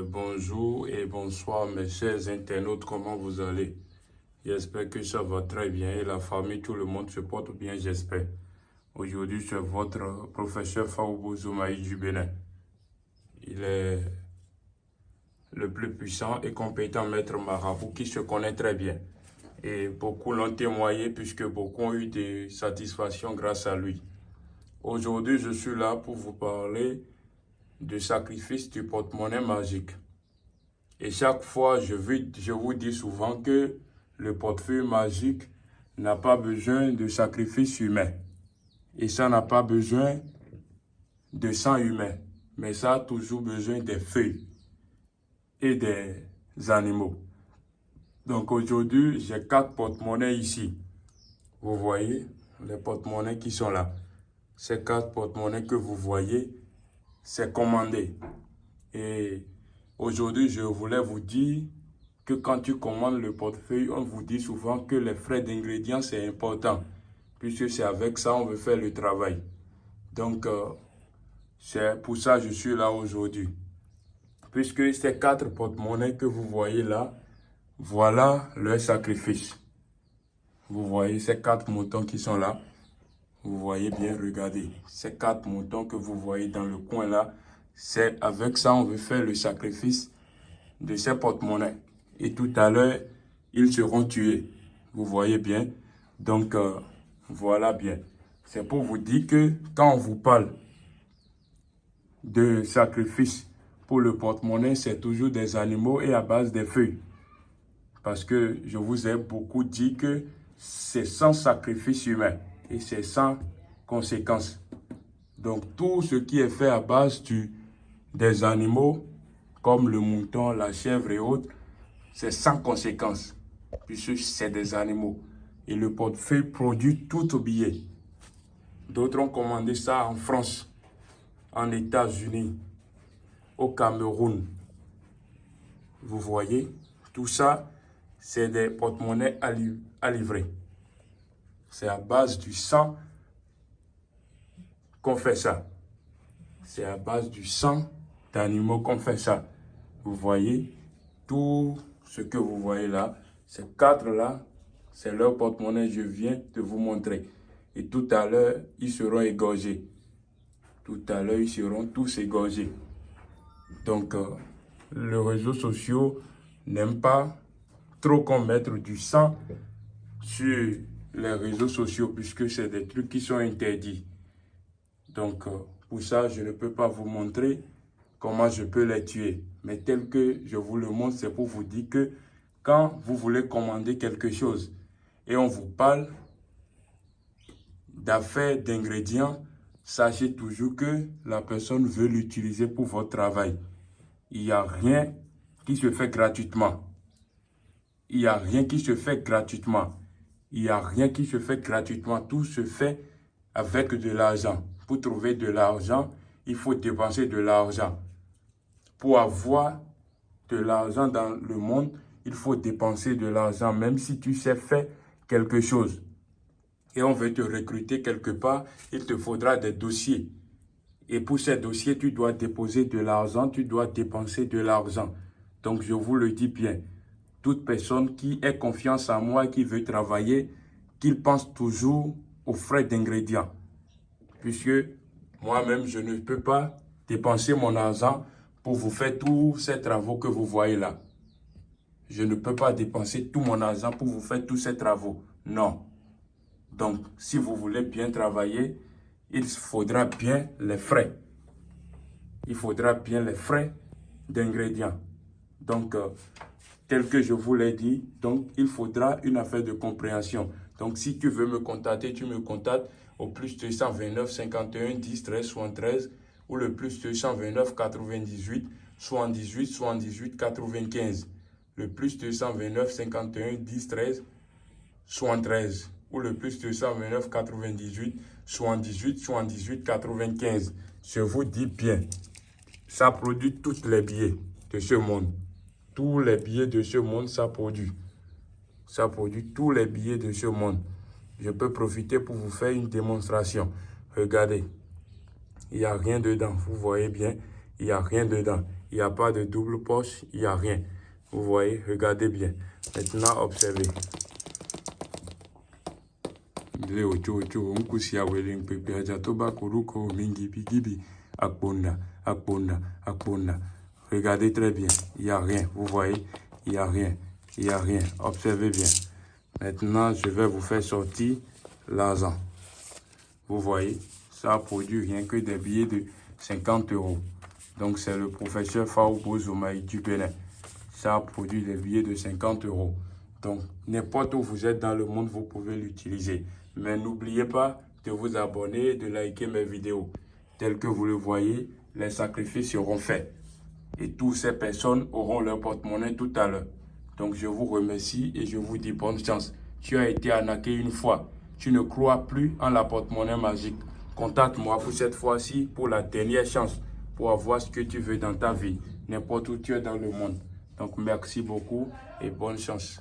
Bonjour et bonsoir mes chers internautes, comment vous allez? J'espère que ça va très bien et la famille, tout le monde se porte bien, j'espère. Aujourd'hui, c'est votre professeur Faoubou Zoumaï du Bénin. Il est le plus puissant et compétent maître marabout qui se connaît très bien. Et beaucoup l'ont témoigné puisque beaucoup ont eu des satisfactions grâce à lui. Aujourd'hui, je suis là pour vous parler du sacrifice du porte-monnaie magique. Et chaque fois, je vous dis souvent que le portefeuille magique n'a pas besoin de sacrifice humain. Et ça n'a pas besoin de sang humain. Mais ça a toujours besoin des feuilles et des animaux. Donc aujourd'hui, j'ai 4 porte-monnaies ici. Vous voyez les porte-monnaies qui sont là. Ces 4 porte-monnaies que vous voyez, c'est commandé. Et aujourd'hui, je voulais vous dire que quand tu commandes le portefeuille, on vous dit souvent que les frais d'ingrédients, c'est important, puisque c'est avec ça on veut faire le travail. Donc, c'est pour ça que je suis là aujourd'hui. Puisque ces 4 porte-monnaies que vous voyez là, voilà leur sacrifice. Vous voyez ces 4 moutons qui sont là. Vous voyez bien, regardez. Ces 4 moutons que vous voyez dans le coin là, c'est avec ça on veut faire le sacrifice de ces porte-monnaies. Et tout à l'heure, ils seront tués. Vous voyez bien. Donc, voilà bien. C'est pour vous dire que quand on vous parle de sacrifice pour le porte-monnaie, c'est toujours des animaux et à base des feuilles. Parce que je vous ai beaucoup dit que c'est sans sacrifice humain et c'est sans conséquences. Donc, tout ce qui est fait à base des animaux, comme le mouton, la chèvre et autres, c'est sans conséquence, puisque c'est des animaux. Et le portefeuille produit tout au billet. D'autres ont commandé ça en France, en États-Unis, au Cameroun. Vous voyez, tout ça, c'est des porte-monnaies à livrer. C'est à base du sang qu'on fait ça. C'est à base du sang d'animaux qu'on fait ça. Vous voyez, tout ce que vous voyez là, ces 4 là, c'est leur porte-monnaie, je viens de vous montrer. Et tout à l'heure, ils seront égorgés. Tout à l'heure, ils seront tous égorgés. Donc, les réseaux sociaux n'aiment pas trop qu'on mette du sang sur les réseaux sociaux, puisque c'est des trucs qui sont interdits. Donc, pour ça, je ne peux pas vous montrer comment je peux les tuer. Mais tel que je vous le montre, c'est pour vous dire que quand vous voulez commander quelque chose et on vous parle d'affaires, d'ingrédients, sachez toujours que la personne veut l'utiliser pour votre travail. Il n'y a rien qui se fait gratuitement. Il n'y a rien qui se fait gratuitement. Il n'y a rien qui se fait gratuitement. Tout se fait avec de l'argent. Pour trouver de l'argent, il faut dépenser de l'argent. Pour avoir de l'argent dans le monde, il faut dépenser de l'argent, même si tu sais faire quelque chose. Et on veut te recruter quelque part, il te faudra des dossiers. Et pour ces dossiers, tu dois déposer de l'argent, tu dois dépenser de l'argent. Donc, je vous le dis bien, toute personne qui ait confiance en moi, qui veut travailler, qu'il pense toujours aux frais d'ingrédients. Puisque moi-même, je ne peux pas dépenser mon argent pour vous faire tous ces travaux que vous voyez là. Je ne peux pas dépenser tout mon argent pour vous faire tous ces travaux. Non. Donc, si vous voulez bien travailler, il faudra bien les frais. Il faudra bien les frais d'ingrédients. Donc, tel que je vous l'ai dit, donc il faudra une affaire de compréhension. Donc, si tu veux me contacter, tu me contactes au plus 229 51 10 13 73 ou le plus 229 98 78 78 95. Le plus 229 51 10 13 73 ou le plus 229 98 78 78 95. Je vous dis bien, ça produit tous les billets de ce monde. Tous les billets de ce monde, ça produit. Ça produit tous les billets de ce monde. Je peux profiter pour vous faire une démonstration. Regardez, il n'y a rien dedans. Vous voyez bien, il n'y a rien dedans. Il n'y a pas de double poche, il n'y a rien. Vous voyez, regardez bien. Maintenant, observez. Regardez très bien. Il n'y a rien. Vous voyez, il n'y a rien. Il n'y a rien. Observez bien. Maintenant, je vais vous faire sortir l'argent. Vous voyez, ça produit rien que des billets de 50 €. Donc, c'est le professeur Faoubo Zoumaï du Bénin. Ça produit des billets de 50 €. Donc, n'importe où vous êtes dans le monde, vous pouvez l'utiliser. Mais n'oubliez pas de vous abonner et de liker mes vidéos. Tel que vous le voyez, les sacrifices seront faits. Et toutes ces personnes auront leur porte-monnaie tout à l'heure. Donc, je vous remercie et je vous dis bonne chance. Tu as été arnaqué une fois. Tu ne crois plus en la porte-monnaie magique. Contacte-moi pour cette fois-ci pour la dernière chance pour avoir ce que tu veux dans ta vie, n'importe où tu es dans le monde. Donc, merci beaucoup et bonne chance.